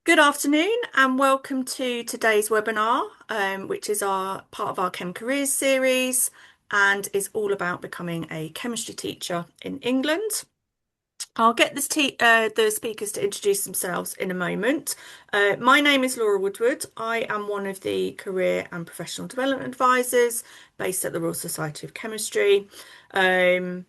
Good afternoon and welcome to today's webinar, which is our part of our ChemCareers series and is all about becoming a chemistry teacher in England. I'll get the speakers to introduce themselves in a moment. My name is Laura Woodward. I am one of the Career and Professional Development Advisors based at the Royal Society of Chemistry. Just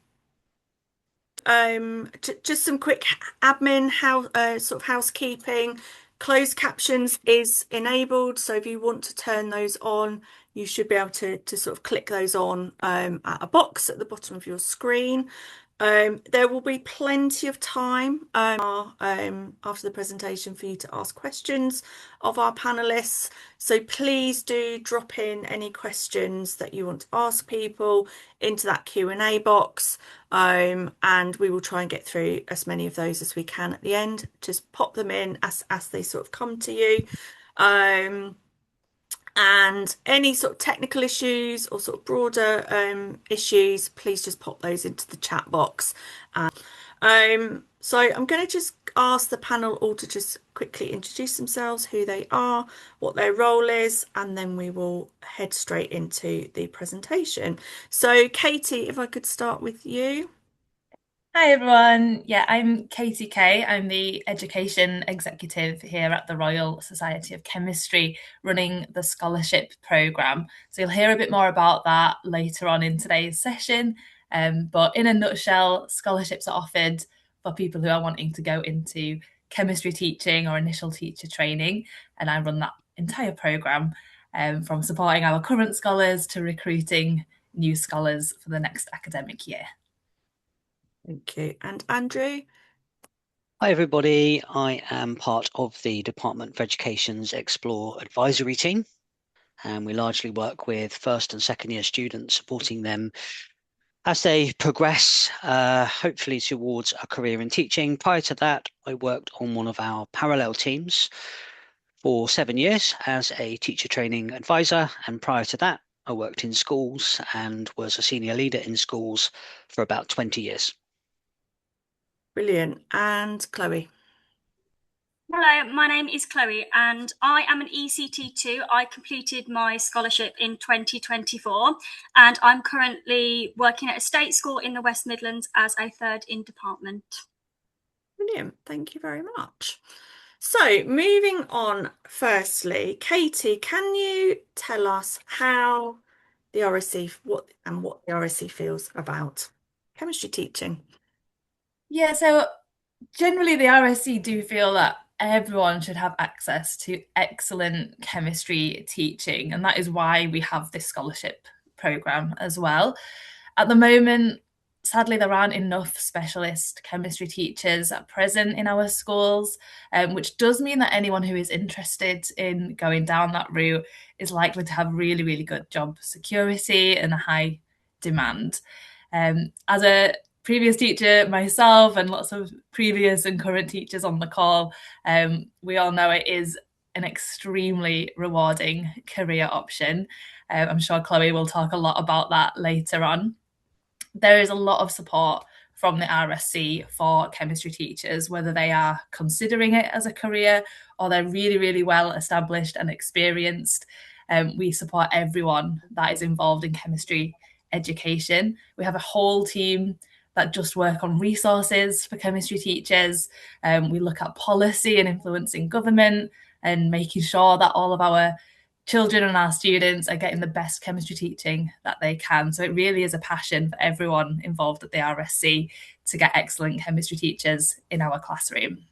some quick admin, sort of housekeeping. Closed captions is enabled, so if you want to turn those on, you should be able to sort of click those on at a box at the bottom of your screen. There will be plenty of time after the presentation for you to ask questions of our panelists. So please do drop in any questions that you want to ask people into that Q&A box. And we will try and get through as many of those as we can at the end. Just pop them in as they sort of come to you. And any sort of technical issues or sort of broader issues, please just pop those into the chat box. So I'm going to just ask the panel all to just quickly introduce themselves, who they are, what their role is, and then we will head straight into the presentation. So Katie, if I could start with you. Hi everyone. Yeah, I'm Katie Kay. I'm the Education Executive here at the Royal Society of Chemistry, running the scholarship programme. So you'll hear a bit more about that later on in today's session. But in a nutshell, scholarships are offered for people who are wanting to go into chemistry teaching or initial teacher training. And I run that entire programme from supporting our current scholars to recruiting new scholars for the next academic year. Thank you. And Andrew? Hi everybody, I am part of the Department for Education's Explore advisory team, and we largely work with first and second year students, supporting them as they progress, hopefully towards a career in teaching. Prior to that, I worked on one of our parallel teams for 7 years as a teacher training advisor, and prior to that, I worked in schools and was a senior leader in schools for about 20 years. Brilliant. And Chloe? Hello, my name is Chloe and I am an ECT2. I completed my scholarship in 2024 and I'm currently working at a state school in the West Midlands as a third in department. Brilliant. Thank you very much. So moving on, firstly, Katie, can you tell us how the RSC, what the RSC feels about chemistry teaching? Yeah, so generally the RSC do feel that everyone should have access to excellent chemistry teaching, and that is why we have this scholarship programme as well. At the moment, sadly, there aren't enough specialist chemistry teachers at present in our schools, which does mean that anyone who is interested in going down that route is likely to have really, really good job security and a high demand. As a previous teacher myself and lots of previous and current teachers on the call, we all know it is an extremely rewarding career option. I'm sure Chloe will talk a lot about that later on. There is a lot of support from the RSC for chemistry teachers, whether they are considering it as a career or they're really, really well established and experienced. We support everyone that is involved in chemistry education. We have a whole team that just work on resources for chemistry teachers. We look at policy and influencing government and making sure that all of our children and our students are getting the best chemistry teaching that they can. So it really is a passion for everyone involved at the RSC to get excellent chemistry teachers in our classroom.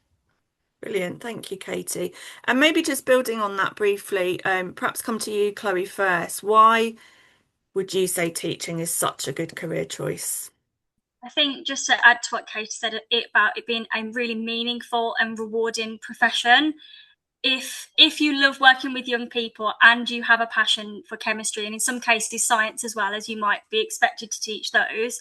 Brilliant. Thank you, Katie. And maybe just building on that briefly, perhaps come to you, Chloe, first. Why would you say teaching is such a good career choice? I think just to add to what Katie said about it being a really meaningful and rewarding profession, if you love working with young people and you have a passion for chemistry and in some cases science as well, as you might be expected to teach those,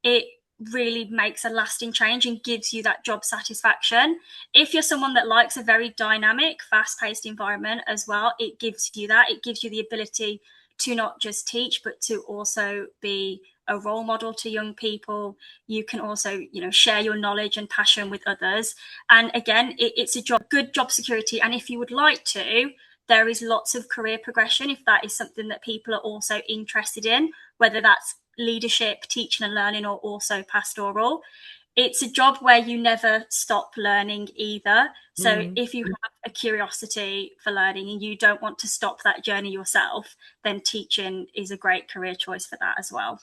it really makes a lasting change and gives you that job satisfaction. If you're someone that likes a very dynamic, fast-paced environment as well, it gives you that. It gives you the ability to not just teach, but to also be a role model to young people. You can also, share your knowledge and passion with others. And again, it's a good job security. And if you would like to, there is lots of career progression if that is something that people are also interested in, whether that's leadership, teaching and learning, or also pastoral. It's a job where you never stop learning either. So if you have a curiosity for learning and you don't want to stop that journey yourself, then teaching is a great career choice for that as well.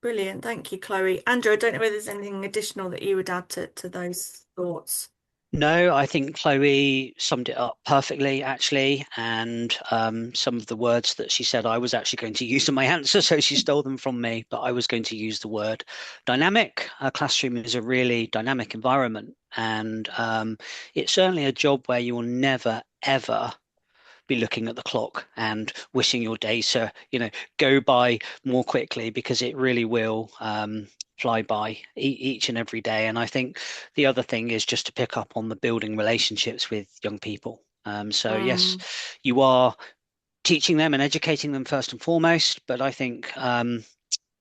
Brilliant. Thank you, Chloe. Andrew, I don't know whether there's anything additional that you would add to those thoughts. No, I think Chloe summed it up perfectly, actually. And some of the words that she said, I was actually going to use in my answer, so she stole them from me. But I was going to use the word dynamic. A classroom is a really dynamic environment, and it's certainly a job where you will never, ever be looking at the clock and wishing your days to, go by more quickly, because it really will fly by each and every day. And I think the other thing is just to pick up on the building relationships with young people. So yes, you are teaching them and educating them first and foremost, but I think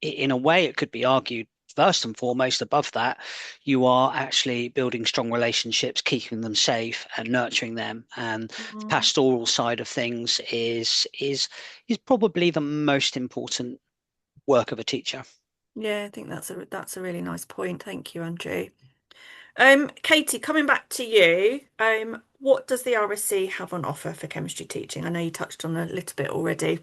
in a way it could be argued first and foremost above that, you are actually building strong relationships, keeping them safe and nurturing them. And the pastoral side of things is probably the most important work of a teacher. Yeah, I think that's a really nice point. Thank you, Andrew. Katie, coming back to you, what does the RSC have on offer for chemistry teaching? I know you touched on a little bit already.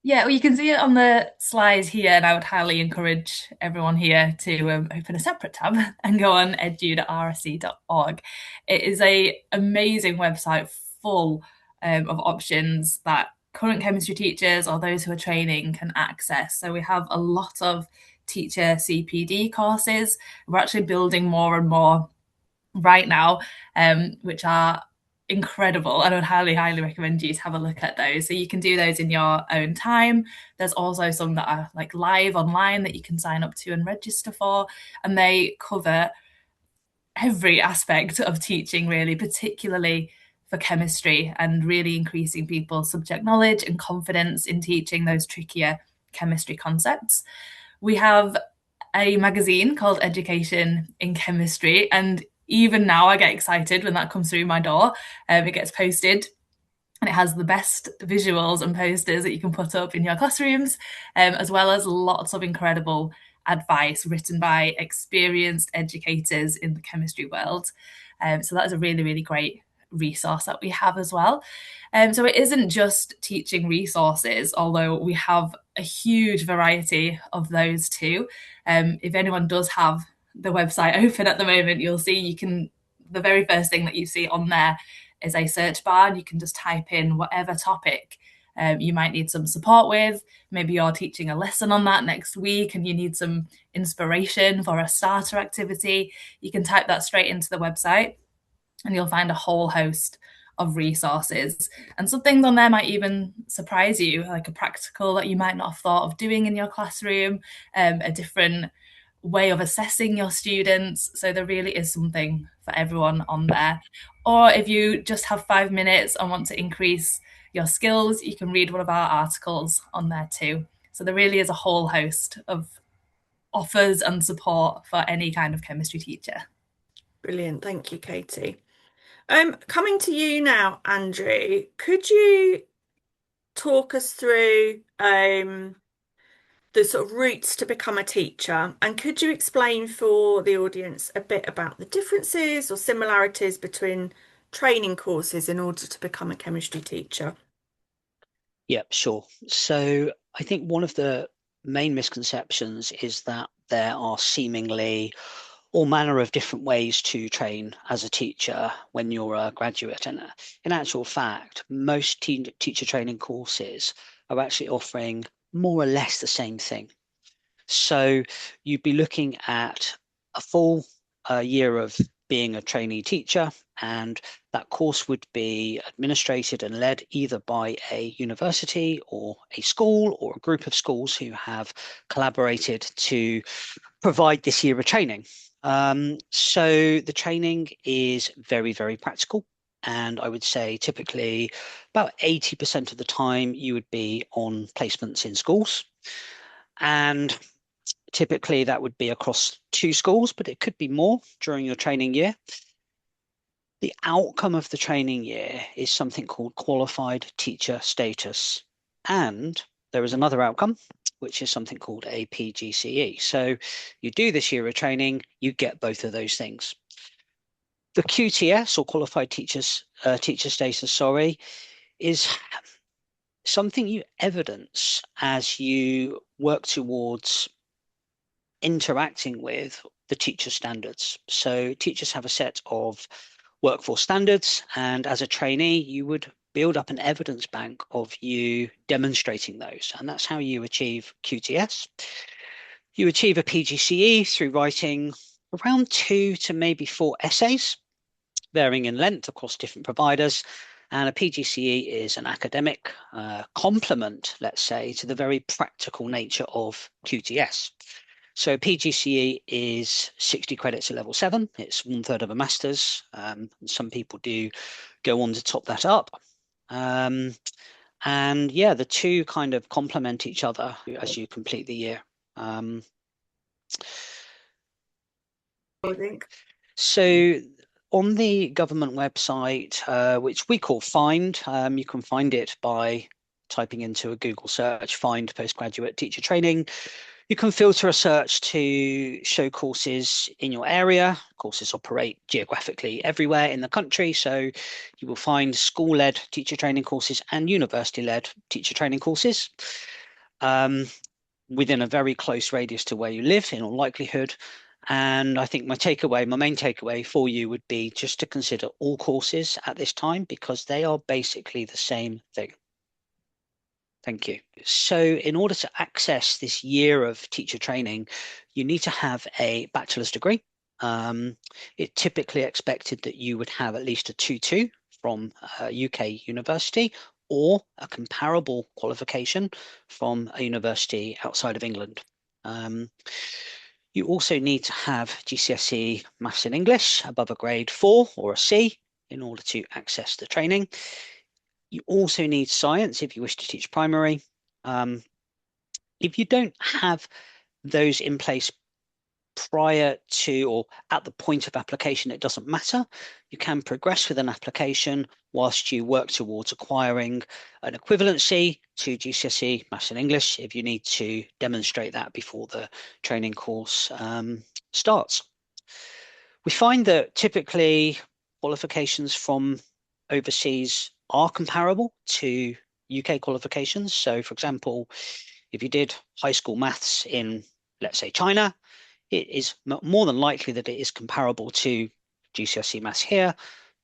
Yeah, well, you can see it on the slides here, and I would highly encourage everyone here to open a separate tab and go on edu.rsc.org. It is an amazing website full of options that current chemistry teachers or those who are training can access. So we have a lot of teacher CPD courses. We're actually building more and more right now, which are incredible. I would highly, highly recommend you to have a look at those. So you can do those in your own time. There's also some that are like live online that you can sign up to and register for, and they cover every aspect of teaching, really, particularly for chemistry, and really increasing people's subject knowledge and confidence in teaching those trickier chemistry concepts. We have a magazine called Education in Chemistry, and even now I get excited when that comes through my door. It gets posted and it has the best visuals and posters that you can put up in your classrooms, as well as lots of incredible advice written by experienced educators in the chemistry world. So that is a really, really great resource that we have as well. So it isn't just teaching resources, although we have a huge variety of those too. If anyone does have the website open at the moment, you'll see the very first thing that you see on there is a search bar, and you can just type in whatever topic you might need some support with. Maybe you're teaching a lesson on that next week and you need some inspiration for a starter activity. You can type that straight into the website and you'll find a whole host of resources. And some things on there might even surprise you, like a practical that you might not have thought of doing in your classroom, a different way of assessing your students. So there really is something for everyone on there. Or if you just have 5 minutes and want to increase your skills, you can read one of our articles on there too. So there really is a whole host of offers and support for any kind of chemistry teacher. Brilliant. Thank you, Katie. Coming to you now, Andrew, could you talk us through the sort of routes to become a teacher, and could you explain for the audience a bit about the differences or similarities between training courses in order to become a chemistry teacher? Yep, sure. So I think one of the main misconceptions is that there are seemingly all manner of different ways to train as a teacher when you're a graduate. And in actual fact, most teacher training courses are actually offering more or less the same thing. So you'd be looking at a full year of being a trainee teacher, and that course would be administrated and led either by a university or a school or a group of schools who have collaborated to provide this year of training. So the training is very, very practical, and I would say typically about 80% of the time you would be on placements in schools. And typically that would be across 2 schools, but it could be more during your training year. The outcome of the training year is something called qualified teacher status. And there is another outcome, which is something called a PGCE. So you do this year of training, you get both of those things. The QTS, or qualified teacher status, sorry, is something you evidence as you work towards interacting with the teacher standards. So teachers have a set of workforce standards, and as a trainee, you would build up an evidence bank of you demonstrating those, and that's how you achieve QTS. You achieve a PGCE through writing around 2 to maybe 4 essays, varying in length across different providers. And a PGCE is an academic complement, let's say, to the very practical nature of QTS. So PGCE is 60 credits at level 7. It's 1/3 of a master's. Some people do go on to top that up. And yeah, the two kind of complement each other as you complete the year. I think. So on the government website, which we call Find, you can find it by typing into a Google search, Find Postgraduate Teacher Training. You can filter a search to show courses in your area. Courses operate geographically everywhere in the country, so you will find school-led teacher training courses and university-led teacher training courses within a very close radius to where you live, in all likelihood. And I think my main takeaway for you would be just to consider all courses at this time, because they are basically the same thing. Thank you. So in order to access this year of teacher training, you need to have a bachelor's degree. It's typically expected that you would have at least a 2-2 from a UK university, or a comparable qualification from a university outside of England. You also need to have GCSE Maths and English above a grade 4 or a C in order to access the training. You also need science if you wish to teach primary. If you don't have those in place prior to or at the point of application, it doesn't matter. You can progress with an application whilst you work towards acquiring an equivalency to GCSE Maths and English if you need to demonstrate that before the training course starts. We find that typically qualifications from overseas are comparable to UK qualifications. So for example, if you did high school maths in, let's say, China, it is more than likely that it is comparable to GCSE maths here,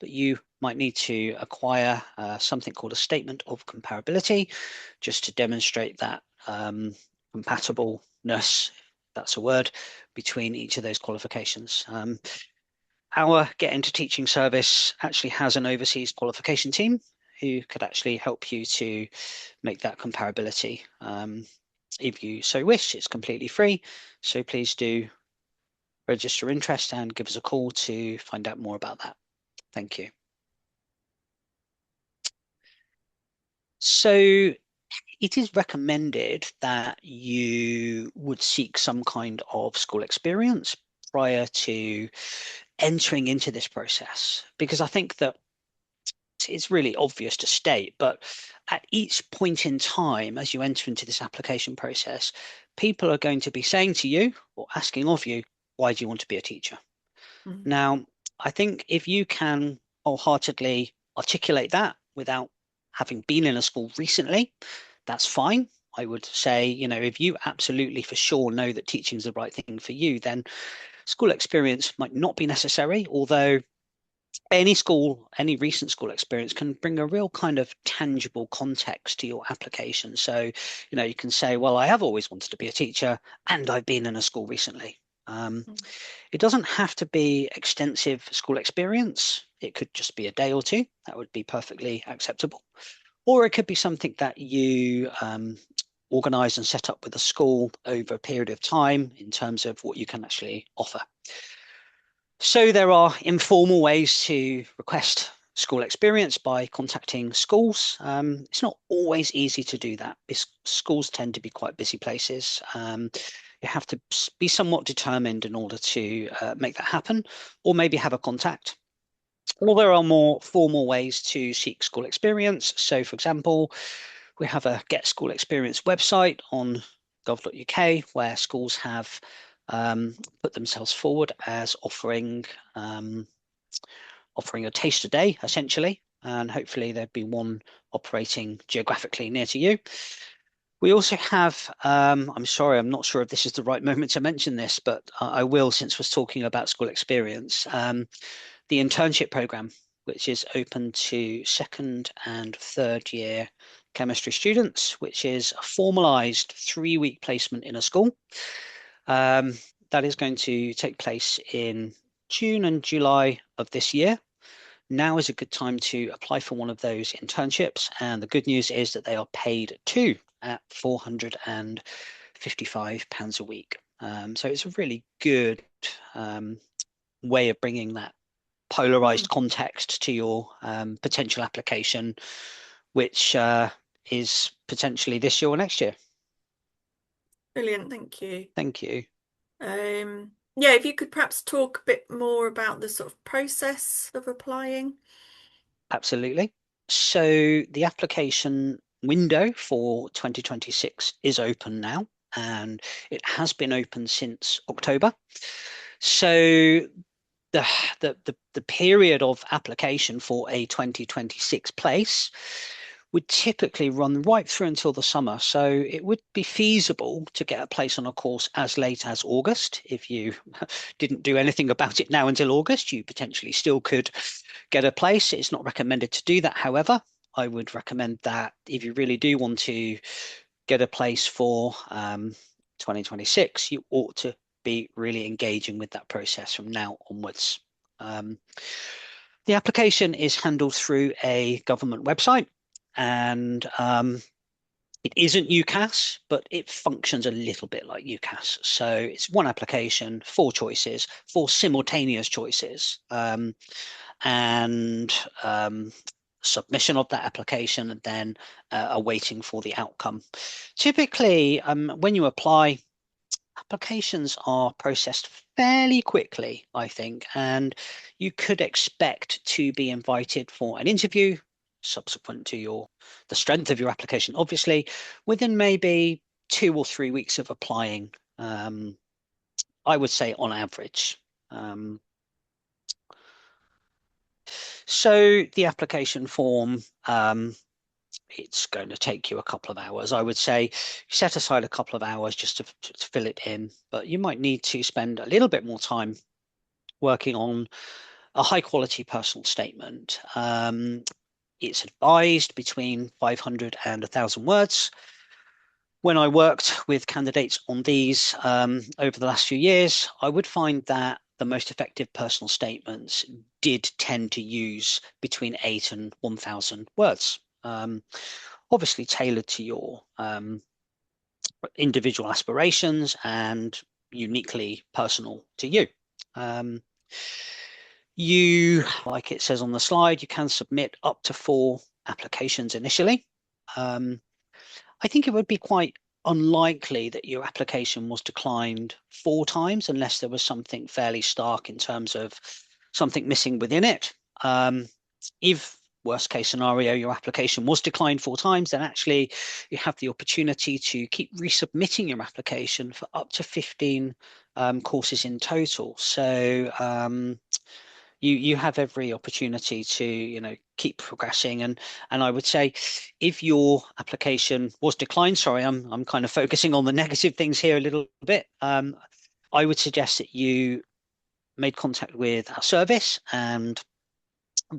but you might need to acquire something called a statement of comparability just to demonstrate that compatibleness, that's a word, between each of those qualifications. Our Get Into Teaching service actually has an overseas qualification team who could actually help you to make that comparability. If you so wish, it's completely free. So please do register interest and give us a call to find out more about that. Thank you. So it is recommended that you would seek some kind of school experience prior to entering into this process, because I think that it's really obvious to state, but at each point in time, as you enter into this application process, people are going to be saying to you or asking of you, why do you want to be a teacher? Mm-hmm. Now, I think if you can wholeheartedly articulate that without having been in a school recently, that's fine. I would say, if you absolutely for sure know that teaching is the right thing for you, then school experience might not be necessary, although any recent school experience can bring a real kind of tangible context to your application. So, you can say, well, I have always wanted to be a teacher and I've been in a school recently. It doesn't have to be extensive school experience. It could just be a day or two. That would be perfectly acceptable. Or it could be something that you organise and set up with a school over a period of time in terms of what you can actually offer. So there are informal ways to request school experience by contacting schools. It's not always easy to do that because schools tend to be quite busy places. You have to be somewhat determined in order to make that happen, or maybe have a contact. Or there are more formal ways to seek school experience. So, for example, we have a Get School Experience website on gov.uk where schools have put themselves forward as offering a taste a day, essentially, and hopefully there'd be one operating geographically near to you. We also have, I'm sorry, I'm not sure if this is the right moment to mention this, but I will, since we're talking about school experience, the internship program, which is open to second and third year chemistry students, which is a formalized 3-week placement in a school. That is going to take place in June and July of this year. Now is a good time to apply for one of those internships, and the good news is that they are paid too at £455 a week. So it's a really good way of bringing that polarized context to your potential application, which is potentially this year or next year. Brilliant, thank you. Thank you. Yeah, if you could perhaps talk a bit more about the sort of process of applying. Absolutely. So the application window for 2026 is open now, and it has been open since October. So the period of application for a 2026 place would typically run right through until the summer. So it would be feasible to get a place on a course as late as August. If you didn't do anything about it now until August, you potentially still could get a place. It's not recommended to do that. However, I would recommend that if you really do want to get a place for 2026, you ought to be really engaging with that process from now onwards. The application is handled through a government website, and it isn't UCAS, but it functions a little bit like UCAS. So it's one application, 4 choices, 4 simultaneous choices, and submission of that application, and then awaiting for the outcome. Typically, when you apply, applications are processed fairly quickly, I think, and you could expect to be invited for an interview subsequent to the strength of your application, obviously, within maybe 2 or 3 weeks of applying, I would say on average. So the application form, it's going to take you a couple of hours. I would say set aside a couple of hours just to fill it in, but you might need to spend a little bit more time working on a high quality personal statement. It's advised between 500 and 1,000 words. When I worked with candidates on these over the last few years, I would find that the most effective personal statements did tend to use between 8 and 1,000 words. Obviously tailored to your individual aspirations and uniquely personal to you. Like it says on the slide, you can submit up to 4 applications initially. I think it would be quite unlikely that your application was declined 4 times unless there was something fairly stark in terms of something missing within it. If worst case scenario, your application was declined 4 times, then actually you have the opportunity to keep resubmitting your application for up to 15 courses in total. So you have every opportunity to keep progressing, and I would say if your application was declined, sorry, I'm kind of focusing on the negative things here a little bit. I would suggest that you made contact with our service and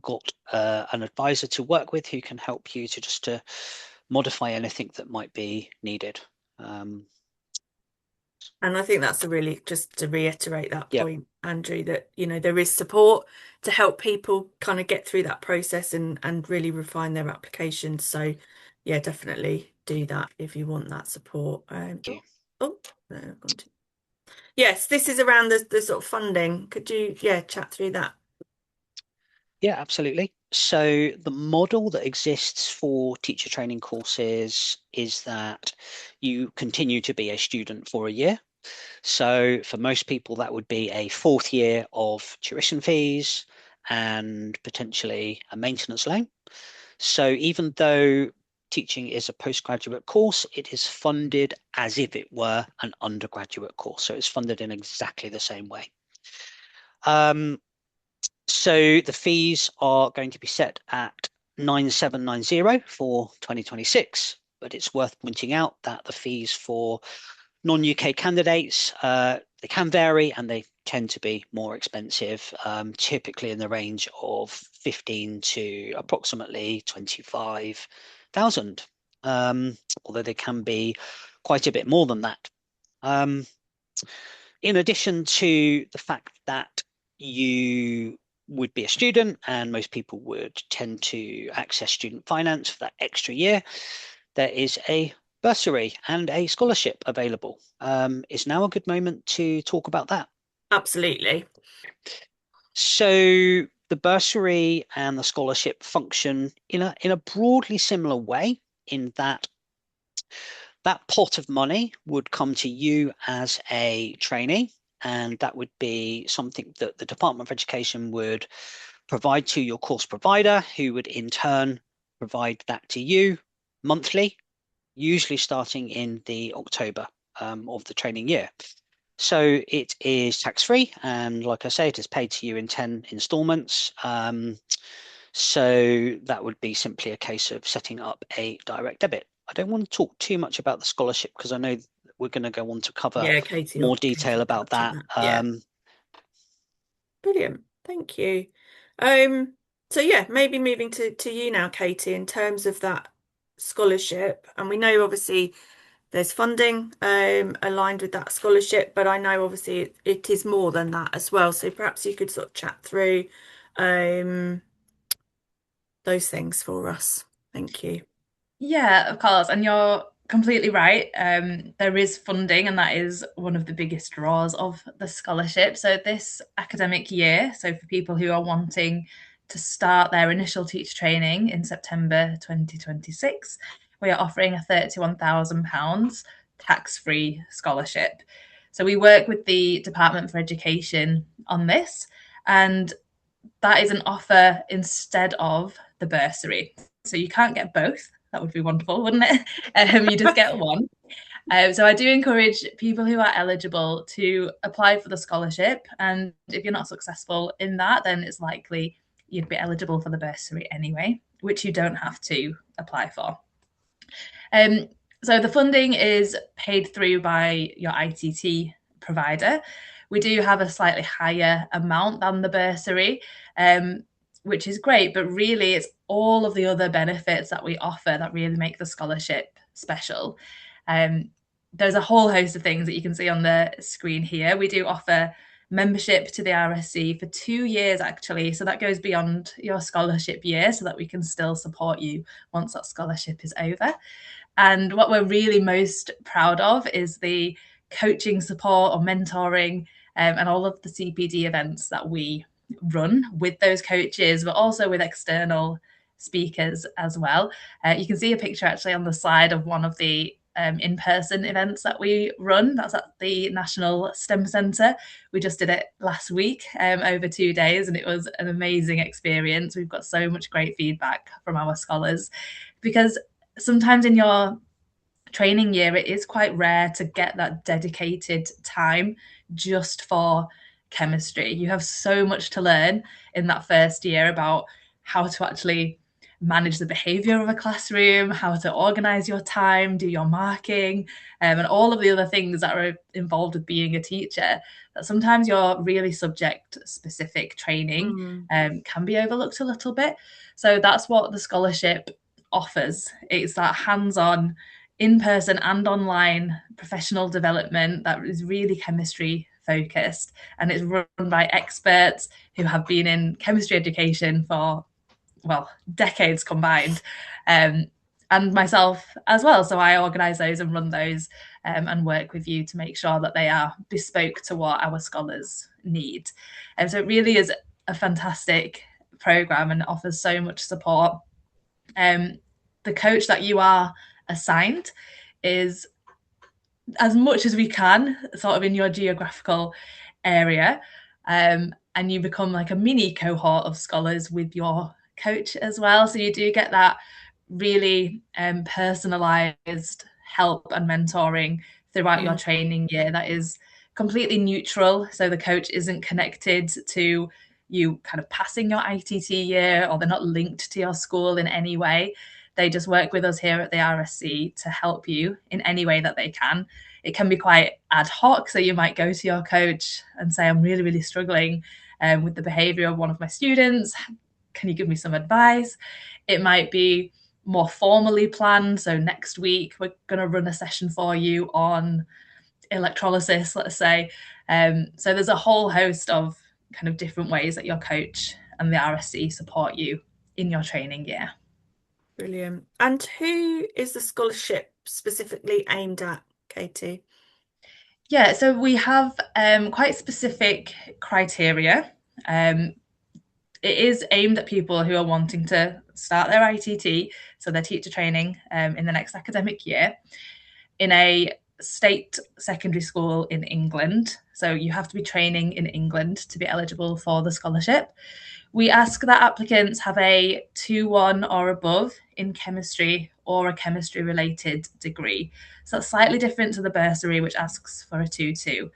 got an advisor to work with who can help you to modify anything that might be needed. And I think that's just to reiterate that Yep. point, Andrew, that there is support to help people kind of get through that process and really refine their applications. So yeah, definitely do that if you want that support. Thank you. No, I've gone to... Yes, this is around the sort of funding. Could you chat through that? Yeah, absolutely. So the model that exists for teacher training courses is that you continue to be a student for a year. So for most people, that would be a fourth year of tuition fees and potentially a maintenance loan. So even though teaching is a postgraduate course, it is funded as if it were an undergraduate course. So it's funded in exactly the same way. So the fees are going to be set at 9790 for 2026, but it's worth pointing out that the fees for non-UK candidates, they can vary and they tend to be more expensive, typically in the range of 15 to approximately 25,000, although they can be quite a bit more than that. In addition to the fact that you would be a student and most people would tend to access student finance for that extra year, there is a bursary and a scholarship available. Is now a good moment to talk about that? Absolutely. So the bursary and the scholarship function in a broadly similar way, in that pot of money would come to you as a trainee, and that would be something that the Department of Education would provide to your course provider, who would in turn provide that to you monthly, usually starting in the October of the training year. So it is tax-free, and like I say, it is paid to you in 10 installments. So that would be simply a case of setting up a direct debit. I don't want to talk too much about the scholarship because I know we're going to go on to cover more detail about that. Yeah. Brilliant. Thank you. So yeah, maybe moving to you now, Katie, in terms of that scholarship. And we know obviously there's funding aligned with that scholarship, but I know obviously it is more than that as well. So perhaps you could sort of chat through those things for us. Thank you. Yeah, of course. And you're completely right. There is funding, and that is one of the biggest draws of the scholarship. So this academic year, so for people who are wanting to start their initial teacher training in September 2026, we are offering a £31,000 tax-free scholarship. So we work with the Department for Education on this, and that is an offer instead of the bursary. So you can't get both. That would be wonderful, wouldn't it? You just get one. So I do encourage people who are eligible to apply for the scholarship. And if you're not successful in that, then it's likely you'd be eligible for the bursary anyway, which you don't have to apply for. So the funding is paid through by your ITT provider. We do have a slightly higher amount than the bursary, which is great, but really it's all of the other benefits that we offer that really make the scholarship special. There's a whole host of things that you can see on the screen here. We do offer membership to the RSC for 2 years, actually. So that goes beyond your scholarship year so that we can still support you once that scholarship is over. And what we're really most proud of is the coaching support or mentoring and all of the CPD events that we run with those coaches, but also with external speakers as well. You can see a picture actually on the slide of one of the in-person events that we run. That's at the National STEM Centre. We just did it last week over 2 days, and it was an amazing experience. We've got so much great feedback from our scholars, because sometimes in your training year, it is quite rare to get that dedicated time just for chemistry. You have so much to learn in that first year about how to actually manage the behavior of a classroom, how to organize your time, do your marking, and all of the other things that are involved with being a teacher, that sometimes your really subject specific training can be overlooked a little bit. So that's what the scholarship offers. It's that hands-on, in-person and online professional development that is really chemistry focused, and it's run by experts who have been in chemistry education for, well, decades combined, and myself as well. So I organise those and run those and work with you to make sure that they are bespoke to what our scholars need. And so it really is a fantastic program and offers so much support. The coach that you are assigned is, as much as we can, sort of in your geographical area, and you become like a mini cohort of scholars with your coach as well. So you do get that really personalized help and mentoring throughout your training year that is completely neutral. So the coach isn't connected to you kind of passing your ITT year, or they're not linked to your school in any way. They just work with us here at the RSC to help you in any way that they can. It can be quite ad hoc. So you might go to your coach and say, I'm really, really struggling with the behavior of one of my students. Can you give me some advice? It might be more formally planned. So next week, we're going to run a session for you on electrolysis, let's say. So there's a whole host of kind of different ways that your coach and the RSC support you in your training year. Brilliant. And who is the scholarship specifically aimed at, Katie? Yeah, so we have quite specific criteria. It is aimed at people who are wanting to start their ITT, so their teacher training, in the next academic year, in a state secondary school in England. So you have to be training in England to be eligible for the scholarship. We ask that applicants have a 2-1 or above in chemistry or a chemistry related degree. So that's slightly different to the bursary, which asks for a 2-2.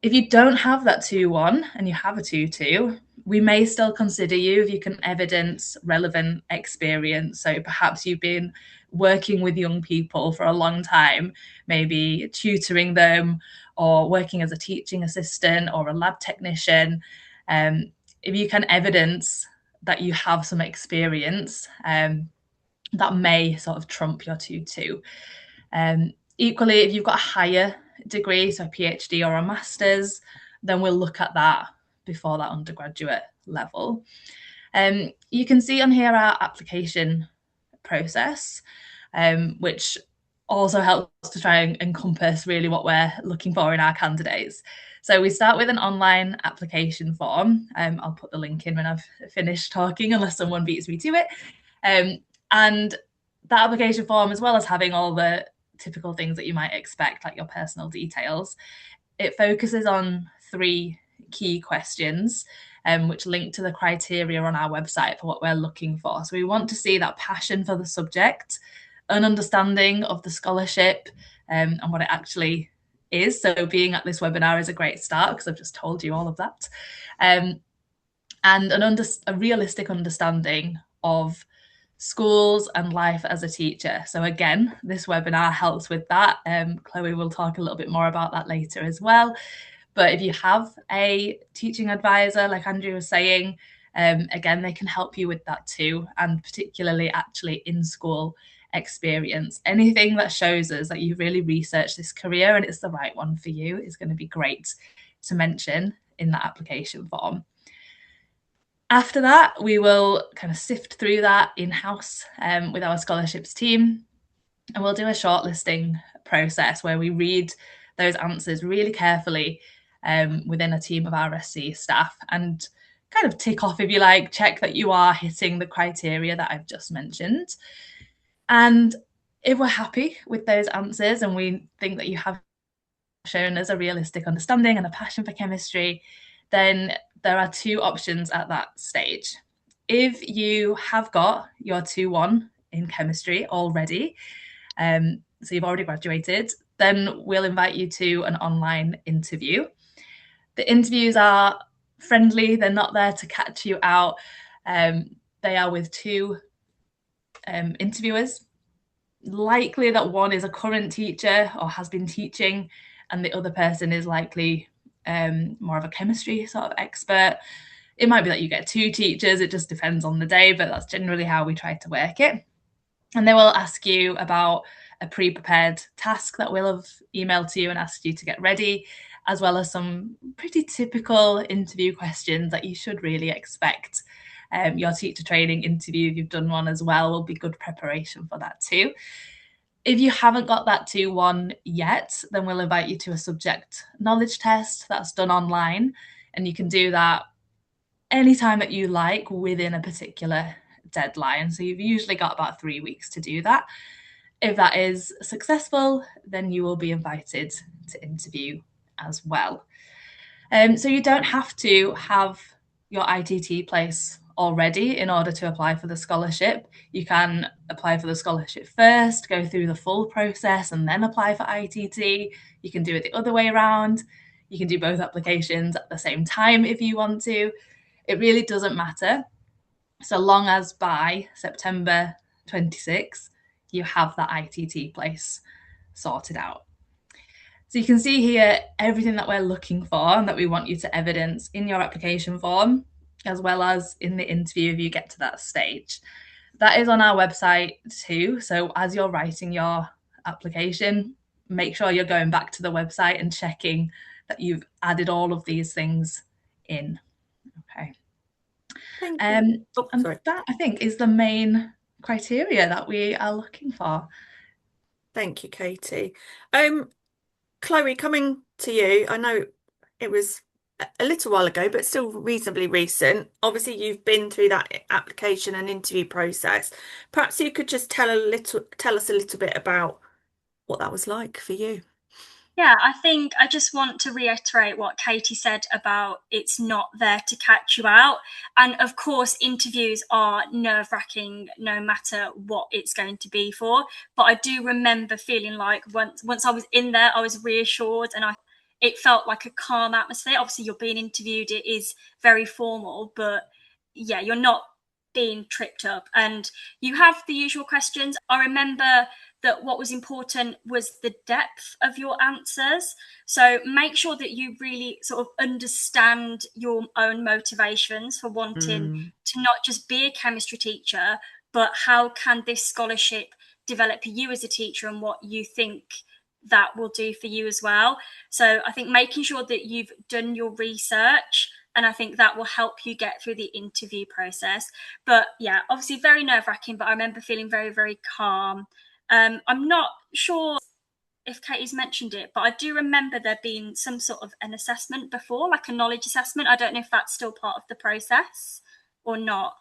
If you don't have that 2-1 and you have a 2-2, we may still consider you if you can evidence relevant experience. So perhaps you've been working with young people for a long time, maybe tutoring them or working as a teaching assistant or a lab technician. If you can evidence that you have some experience, that may sort of trump your 2-2. Equally, if you've got a higher degree, so a PhD or a master's, then we'll look at that before that undergraduate level. You can see on here our application process, which also helps to try and encompass really what we're looking for in our candidates. So we start with an online application form. I'll put the link in when I've finished talking, unless someone beats me to it. And that application form, as well as having all the typical things that you might expect, like your personal details, it focuses on 3 key questions, which link to the criteria on our website for what we're looking for. So we want to see that passion for the subject, an understanding of the scholarship, and what it actually is. So being at this webinar is a great start because I've just told you all of that. And a realistic understanding of schools and life as a teacher. So again, this webinar helps with that. Chloe will talk a little bit more about that later as well. But if you have a teaching advisor, like Andrew was saying, again, they can help you with that too, and particularly actually in school experience. Anything that shows us that you've really researched this career and it's the right one for you is going to be great to mention in that application form. After that, we will kind of sift through that in-house with our scholarships team, and we'll do a shortlisting process where we read those answers really carefully within a team of RSC staff and kind of tick off, if you like, check that you are hitting the criteria that I've just mentioned. And if we're happy with those answers and we think that you have shown us a realistic understanding and a passion for chemistry, then there are 2 options at that stage. If you have got your 2-1 in chemistry already, so you've already graduated, then we'll invite you to an online interview. The interviews are friendly. They're not there to catch you out. They are with 2 interviewers. Likely that one is a current teacher or has been teaching, and the other person is likely more of a chemistry sort of expert. It might be that you get 2 teachers. It just depends on the day, but that's generally how we try to work it. And they will ask you about a pre-prepared task that we'll have emailed to you and asked you to get ready, as well as some pretty typical interview questions that you should really expect. Your teacher training interview, if you've done one as well, will be good preparation for that too. If you haven't got that 2-1 yet, then we'll invite you to a subject knowledge test that's done online, and you can do that any time that you like within a particular deadline. So you've usually got about 3 weeks to do that. If that is successful, then you will be invited to interview as well. So you don't have to have your ITT place already in order to apply for the scholarship. You can apply for the scholarship first, go through the full process, and then apply for ITT. You can do it the other way around. You can do both applications at the same time if you want to. It really doesn't matter, so long as by September 26th, you have that ITT place sorted out. So you can see here everything that we're looking for and that we want you to evidence in your application form, as well as in the interview if you get to that stage. That is on our website too. So as you're writing your application, make sure you're going back to the website and checking that you've added all of these things in. Okay. Thank you. And that, I think, is the main criteria that we are looking for. Thank you, Katie. Chloe, coming to you, I know it was a little while ago, but still reasonably recent. Obviously, you've been through that application and interview process. Perhaps you could just tell us a little bit about what that was like for you. Yeah, I think I just want to reiterate what Katie said about it's not there to catch you out. And of course, interviews are nerve-wracking no matter what it's going to be for. But I do remember feeling like once I was in there, I was reassured, and it felt like a calm atmosphere. Obviously, you're being interviewed, it is very formal, but yeah, you're not being tripped up. And you have the usual questions. I remember that what was important was the depth of your answers. So make sure that you really sort of understand your own motivations for wanting to not just be a chemistry teacher, but how can this scholarship develop you as a teacher and what you think that will do for you as well. So I think making sure that you've done your research, and I think that will help you get through the interview process. But yeah, obviously very nerve-wracking, but I remember feeling very, very calm. I'm not sure if Katie's mentioned it, but I do remember there being some sort of an assessment before, like a knowledge assessment. I don't know if that's still part of the process or not.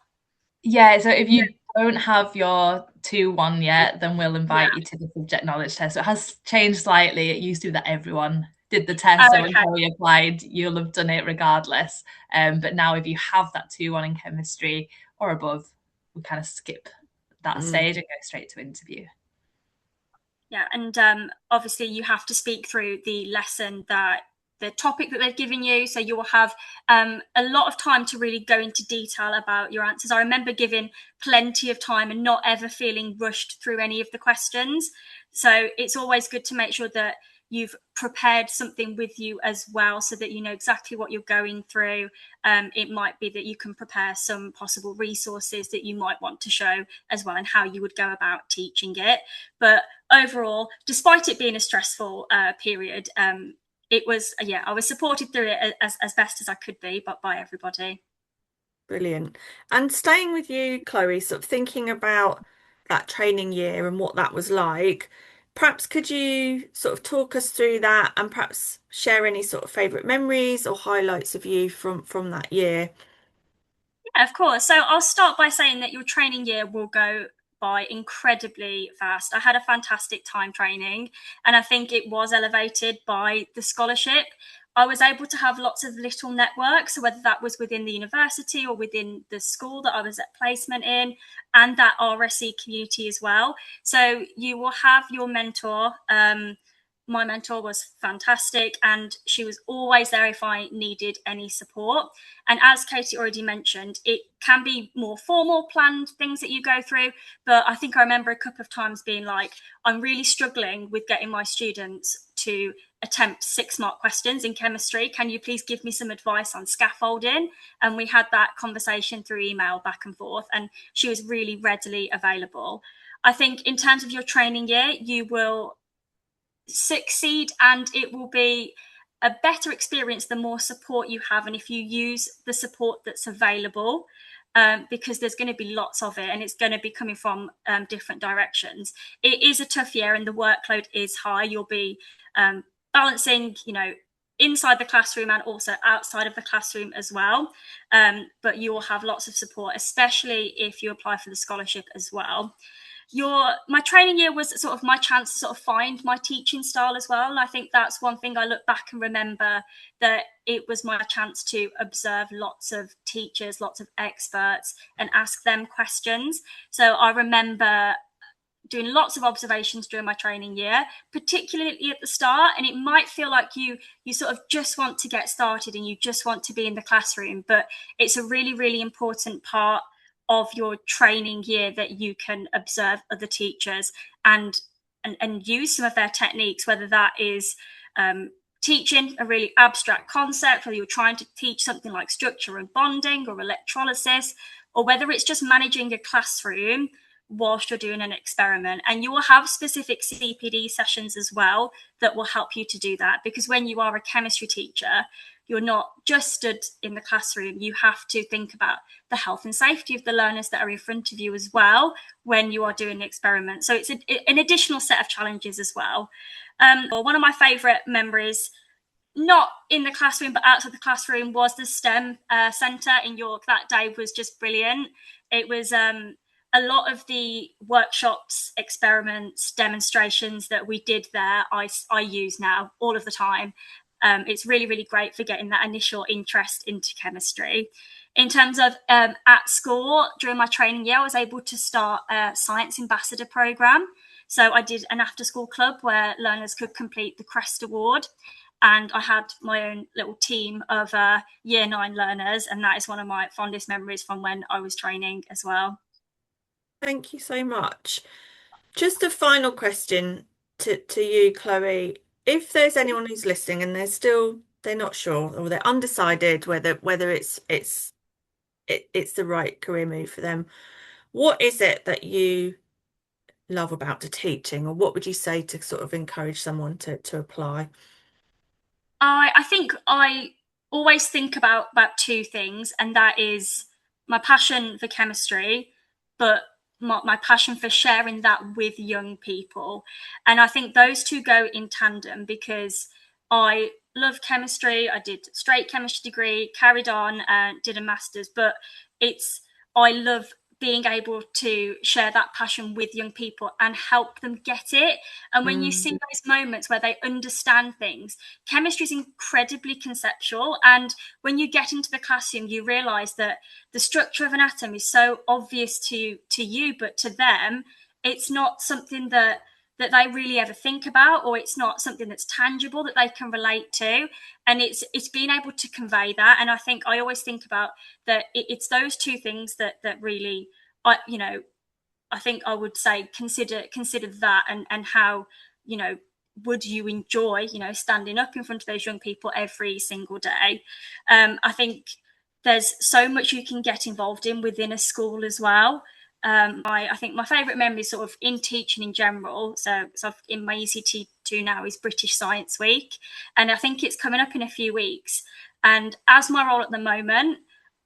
Yeah, so if you don't have your 2-1 yet, then we'll invite you to the subject knowledge test. So it has changed slightly. It used to be that everyone did the test. So when you applied, you'll have done it regardless. But now if you have that 2-1 in chemistry or above, we kind of skip that stage and go straight to interview. Yeah, and obviously you have to speak through the lesson the topic that they've given you. So you will have a lot of time to really go into detail about your answers. I remember giving plenty of time and not ever feeling rushed through any of the questions. So it's always good to make sure that you've prepared something with you as well so that you know exactly what you're going through. It might be that you can prepare some possible resources that you might want to show as well and how you would go about teaching it. But overall, despite it being a stressful period, it was, I was supported through it as best as I could be, but by everybody. Brilliant. And staying with you, Chloe, sort of thinking about that training year and what that was like, perhaps could you sort of talk us through that and perhaps share any sort of favourite memories or highlights of you from that year? Yeah, of course. So I'll start by saying that your training year will go by incredibly fast. I had a fantastic time training, and I think it was elevated by the scholarship. I was able to have lots of little networks, so whether that was within the university or within the school that I was at placement in, and that RSE community as well. So you will have your mentor. My mentor was fantastic, and she was always there if I needed any support. And as Katie already mentioned, it can be more formal, planned things that you go through. But I think I remember a couple of times being like, I'm really struggling with getting my students to attempt 6-mark questions in chemistry. Can you please give me some advice on scaffolding? And we had that conversation through email back and forth, and she was really readily available. I think in terms of your training year, you will succeed, and it will be a better experience the more support you have, and if you use the support that's available, because there's going to be lots of it and it's going to be coming from different directions. It is a tough year and the workload is high. You'll be balancing inside the classroom and also outside of the classroom as well. But you will have lots of support, especially if you apply for the scholarship as well. My training year was sort of my chance to sort of find my teaching style as well. And I think that's one thing I look back and remember, that it was my chance to observe lots of teachers, lots of experts, and ask them questions. So I remember doing lots of observations during my training year, particularly at the start. And it might feel like you sort of just want to get started and you just want to be in the classroom, but it's a really, really important part of your training year that you can observe other teachers and use some of their techniques, whether that is teaching a really abstract concept, whether you're trying to teach something like structure and bonding or electrolysis, or whether it's just managing a classroom whilst you're doing an experiment. And you will have specific CPD sessions as well that will help you to do that, because when you are a chemistry teacher, you're not just stood in the classroom. You have to think about the health and safety of the learners that are in front of you as well when you are doing the experiment. So it's an additional set of challenges as well. One of my favourite memories, not in the classroom but outside the classroom, was the STEM centre in York. That day was just brilliant. It was a lot of the workshops, experiments, demonstrations that we did there, I use now all of the time. It's really, really great for getting that initial interest into chemistry. In terms of at school, during my training year, I was able to start a Science Ambassador programme. So I did an after-school club where learners could complete the CREST Award. And I had my own little team of Year 9 learners. And that is one of my fondest memories from when I was training as well. Thank you so much. Just a final question to you, Chloe. If there's anyone who's listening and they're not sure or they're undecided whether it's the right career move for them, what is it that you love about the teaching, or what would you say to sort of encourage someone to apply? I think I always think about two things, and that is my passion for chemistry, but my passion for sharing that with young people. And I think those two go in tandem, because I love chemistry. I did straight chemistry degree, carried on and did a master's, but I love being able to share that passion with young people and help them get it. And when you see those moments where they understand things, chemistry is incredibly conceptual. And when you get into the classroom, you realize that the structure of an atom is so obvious to you, but to them, it's not something that they really ever think about, or it's not something that's tangible that they can relate to. And it's being able to convey that. And I think I always think about that it's those two things that really, I think I would say consider that, and how, would you enjoy, standing up in front of those young people every single day. I think there's so much you can get involved in within a school as well. I think my favourite memory sort of in teaching in general, so in my ECT2 now, is British Science Week. And I think it's coming up in a few weeks. And as my role at the moment,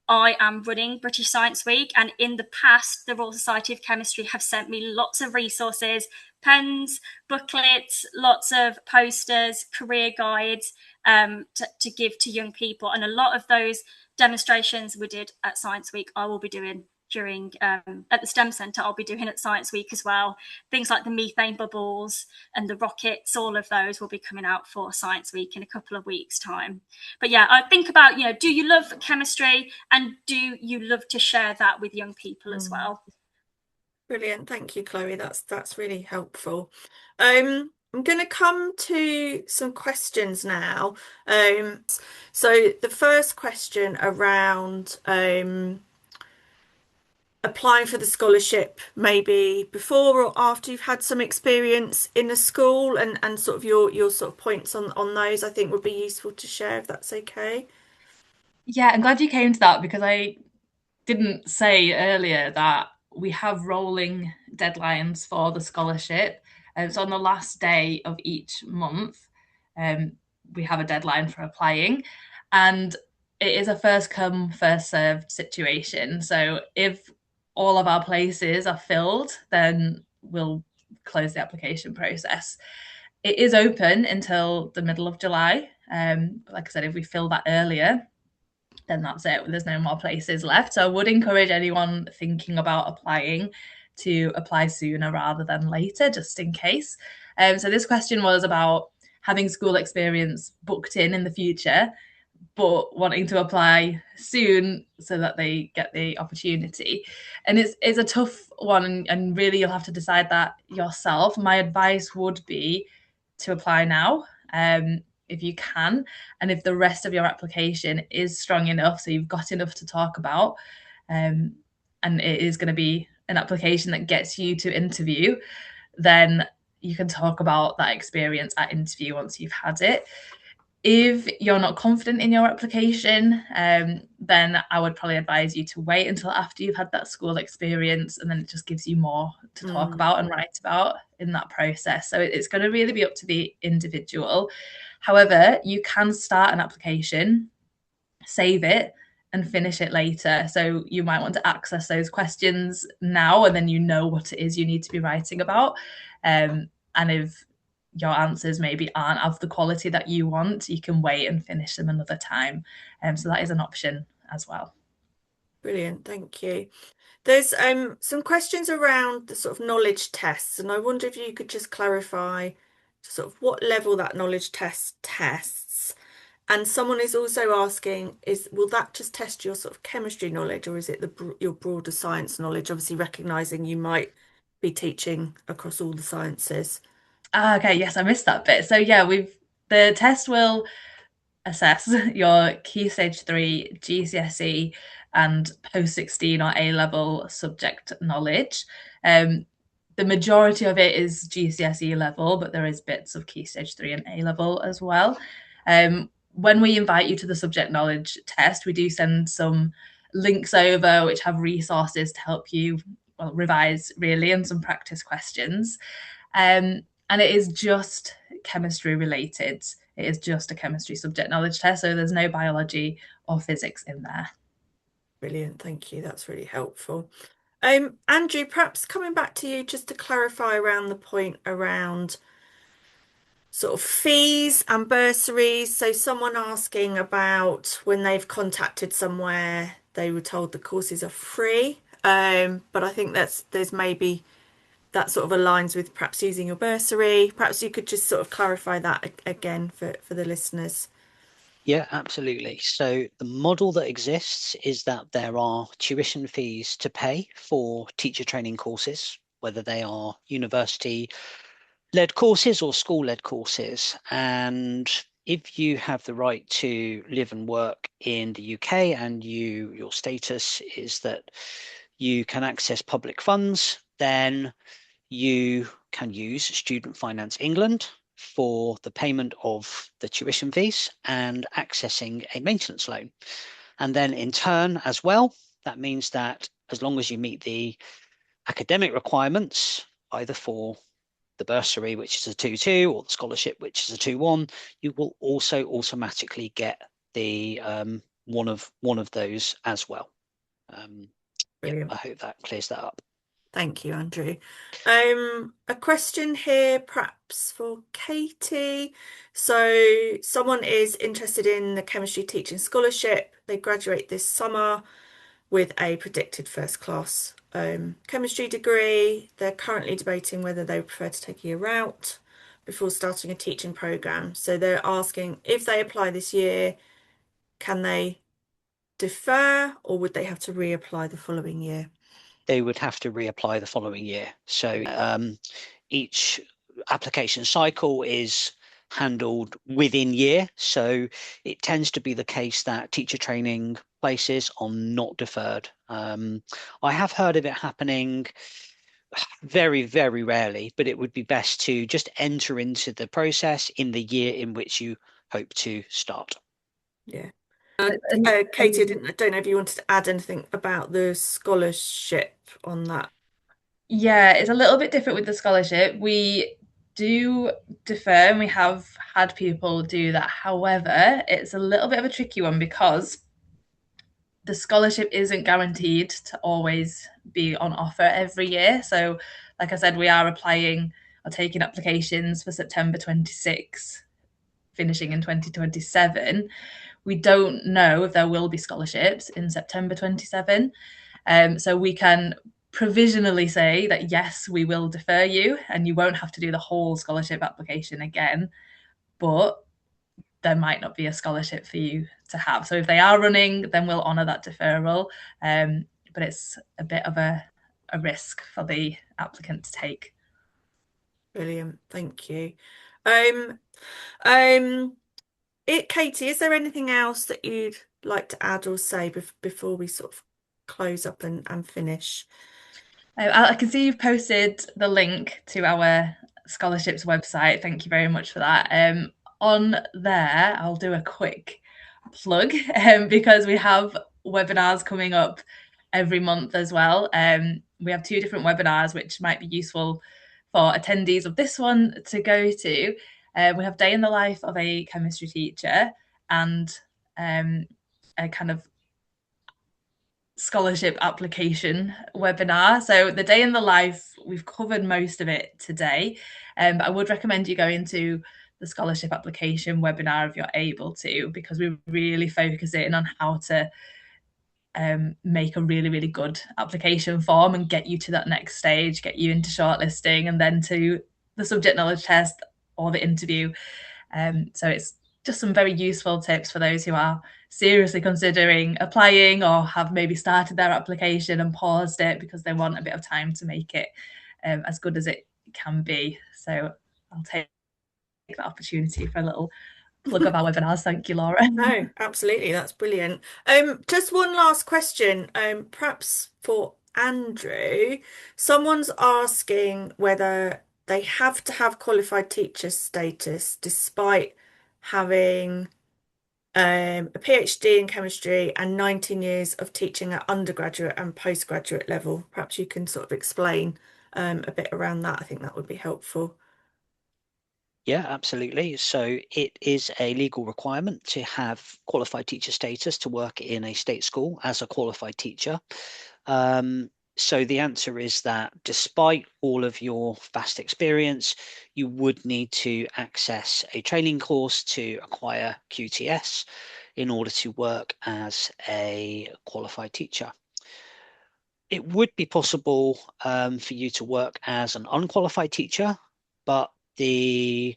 I am running British Science Week. And in the past, the Royal Society of Chemistry have sent me lots of resources, pens, booklets, lots of posters, career guides to give to young people. And a lot of those demonstrations we did at Science Week, I will be doing during at the STEM Centre. I'll be doing at Science Week as well. Things like the methane bubbles and the rockets, all of those will be coming out for Science Week in a couple of weeks' time. But yeah, I think about, do you love chemistry, and do you love to share that with young people as well? Brilliant. Thank you, Chloe. That's really helpful. I'm going to come to some questions now. So the first question around applying for the scholarship, maybe before or after you've had some experience in a school, and sort of your sort of points on those, I think would be useful to share, if that's okay. Yeah, I'm glad you came to that, because I didn't say earlier that we have rolling deadlines for the scholarship. So on the last day of each month, we have a deadline for applying, and it is a first come, first served situation. So if all of our places are filled, then we'll close the application process. It is open until the middle of July. But like I said, if we fill that earlier, then that's it. There's no more places left. So I would encourage anyone thinking about applying to apply sooner rather than later, just in case. So this question was about having school experience booked in the future, but wanting to apply soon so that they get the opportunity. And it's a tough one, and really you'll have to decide that yourself. My advice would be to apply now, if you can, and if the rest of your application is strong enough, so you've got enough to talk about, and it is going to be an application that gets you to interview, then you can talk about that experience at interview once you've had it. If you're not confident in your application, then I would probably advise you to wait until after you've had that school experience, and then it just gives you more to talk about and write about in that process. So it's going to really be up to the individual. However, you can start an application, save it, and finish it later. So you might want to access those questions now, and then you know what it is you need to be writing about. And if your answers maybe aren't of the quality that you want, you can wait and finish them another time. So that is an option as well. Brilliant, thank you. There's some questions around the sort of knowledge tests, and I wonder if you could just clarify sort of what level that knowledge test tests. And someone is also asking, will that just test your sort of chemistry knowledge, or is it your broader science knowledge? Obviously, recognizing you might be teaching across all the sciences. Okay, yes, I missed that bit. So yeah, the test will assess your Key Stage 3, GCSE, and post 16 or A level subject knowledge. The majority of it is GCSE level, but there is bits of Key Stage 3 and A level as well. When we invite you to the subject knowledge test, we do send some links over which have resources to help you revise, really, and some practice questions. And it is just chemistry related. It is just a chemistry subject knowledge test, so there's no biology or physics in there. Brilliant, thank you. That's really helpful. Andrew, perhaps coming back to you just to clarify around the point around sort of fees and bursaries. So someone asking about when they've contacted somewhere, they were told the courses are free. But I think there's maybe that sort of aligns with perhaps using your bursary. Perhaps you could just sort of clarify that again for the listeners. Yeah, absolutely. So the model that exists is that there are tuition fees to pay for teacher training courses, whether they are university-led courses or school-led courses. And if you have the right to live and work in the UK and your status is that you can access public funds, then you can use Student Finance England for the payment of the tuition fees and accessing a maintenance loan. And then in turn as well, that means that as long as you meet the academic requirements, either for the bursary, which is a 2-2, or the scholarship, which is a 2-1, you will also automatically get the one of those as well. Yeah, I hope that clears that up. Thank you, Andrew. A question here, perhaps for Katie. So someone is interested in the chemistry teaching scholarship. They graduate this summer with a predicted first class chemistry degree. They're currently debating whether they prefer to take a year out before starting a teaching program. So they're asking if they apply this year, can they defer, or would they have to reapply the following year? They would have to reapply the following year. So each application cycle is handled within year. So it tends to be the case that teacher training places are not deferred. I have heard of it happening very, very rarely, but it would be best to just enter into the process in the year in which you hope to start. Yeah. Katie, I don't know if you wanted to add anything about the scholarship on that. Yeah, it's a little bit different with the scholarship. We do defer, and we have had people do that. However, it's a little bit of a tricky one because the scholarship isn't guaranteed to always be on offer every year. So, like I said, we are applying are taking applications for September 26, finishing in 2027, we don't know if there will be scholarships in September 27. So we can provisionally say that, yes, we will defer you and you won't have to do the whole scholarship application again, but there might not be a scholarship for you to have. So if they are running, then we'll honour that deferral. But it's a bit of a risk for the applicant to take. Brilliant, thank you. Katie, is there anything else that you'd like to add or say before we sort of close up and finish? I can see you've posted the link to our scholarships website. Thank you very much for that. On there, I'll do a quick plug because we have webinars coming up every month as well. We have 2 different webinars which might be useful for attendees of this one to go to. We have Day in the Life of a Chemistry Teacher and a kind of scholarship application webinar. So the Day in the Life, we've covered most of it today, but I would recommend you go into the scholarship application webinar if you're able to, because we really focus in on how to make a really, really good application form and get you to that next stage, get you into shortlisting and then to the subject knowledge test or the interview. So it's just some very useful tips for those who are seriously considering applying or have maybe started their application and paused it because they want a bit of time to make it as good as it can be. So I'll take that opportunity for a little plug of our webinars. Thank you, Laura. No, absolutely, that's brilliant. Just one last question, perhaps for Andrew. Someone's asking whether they have to have qualified teacher status despite having a PhD in chemistry and 19 years of teaching at undergraduate and postgraduate level. Perhaps you can sort of explain a bit around that. I think that would be helpful. Yeah, absolutely. So it is a legal requirement to have qualified teacher status to work in a state school as a qualified teacher. So the answer is that despite all of your vast experience, you would need to access a training course to acquire QTS in order to work as a qualified teacher. It would be possible for you to work as an unqualified teacher, but the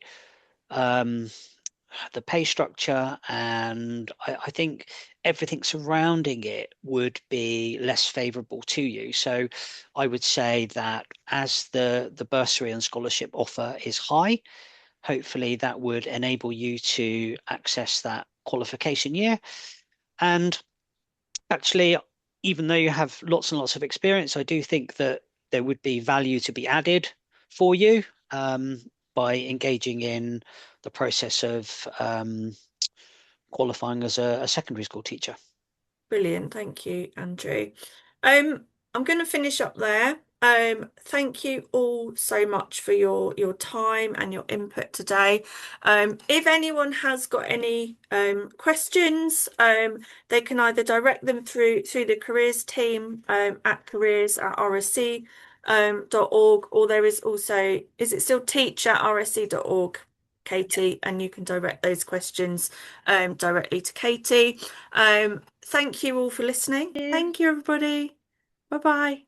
pay structure and I think everything surrounding it would be less favorable to you. So I would say that as the bursary and scholarship offer is high, hopefully that would enable you to access that qualification year. And actually, even though you have lots and lots of experience, I do think that there would be value to be added for you by engaging in the process of qualifying as a secondary school teacher. Brilliant, thank you, Andrew. I'm going to finish up there. Thank you all so much for your time and your input today. If anyone has got any questions, they can either direct them through the careers team at careers@rsc.org, or there is also, is it still teach@rsc.org, Katie? And you can direct those questions directly to Katie. Thank you all for listening. Thank you, everybody. Bye bye.